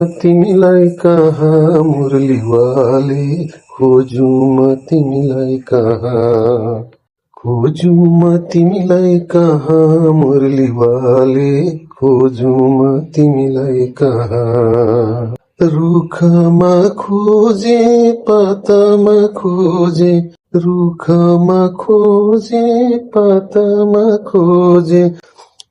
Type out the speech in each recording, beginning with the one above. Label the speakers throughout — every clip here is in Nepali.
Speaker 1: तिमीलाई कहाँ मुरलीवाले, खोजु म तिमीलाई कहाँ, खोजु म तिमीलाई कहाँ मुरलीवाले, खोजु म तिमीलाई कहाँ। रुखमा खोजे पातामा खोजे, रुखमा खोजे पातामा खोजे,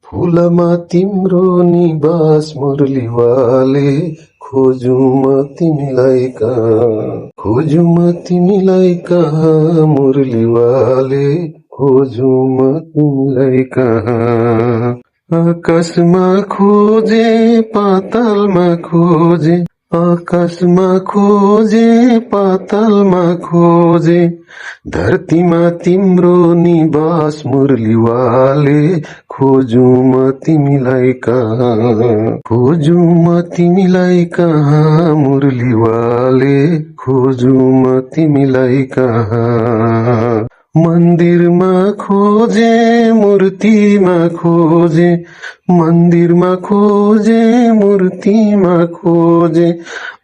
Speaker 1: फूलमा तिम्रो निवास मुरलीवाले, खोजु म तिमीलाई कहाँ, खोजु म तिमीलाई कहाँ मुरलीवाले, खोजु म तिमीलाई कहाँ। आकाशमा खोजे पातालमा खोजे, आकाशमा खोजे पातालमा खोजे, धरतीमा तिम्रो निवास मुरलीवाले, खोजु म तिमीलाई कहाँ, खोजु म तिमीलाई कहाँ मुरलीवाले, खोजु म तिमीलाई कहाँ। मन्दिरमा खोजे मूर्तिमा खोजे, मन्दिरमा खोजे मूर्तिमा खोजे,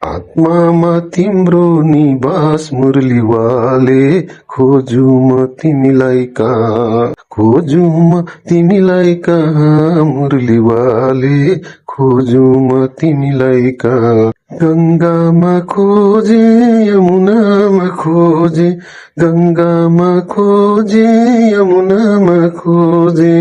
Speaker 1: आत्मामा तिम्रो निवास मुरलीवाले, खोजु म तिमीलाई कहाँ, खोजु म तिमीलाई कहाँ मुरलीवाले, खोजु म तिमीलाई कहाँ। गङ्गामा खोजे यमुनामा खोजे, गङ्गामा खोजे यमुनामा खोजे,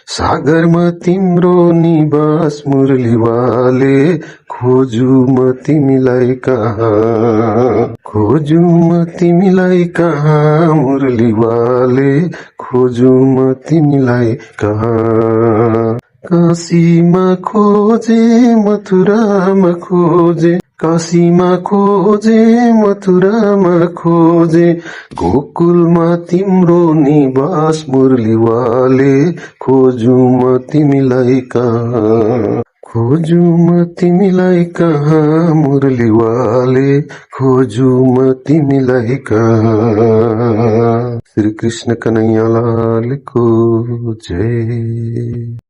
Speaker 1: सागरमा तिम्रो निवास मुरलीवाले, खोजु म तिमीलाई कहाँ, खोजु म तिमीलाई कहाँ मुरलीवाले, खोजु म तिमीलाई कहाँ। काशीमा खोजे मथुरामा खोजे, काशीमा खोजे मथुरामा खोजे, गोकुलमा तिम्रो निवास मुरलीवाले, खोजु म तिमीलाई कहाँ, खोजु म तिमीलाई कहाँ मुरलीवाले, खोजु म तिमीलाई कहाँ। श्री कृष्ण कन्हैया लाल को जय।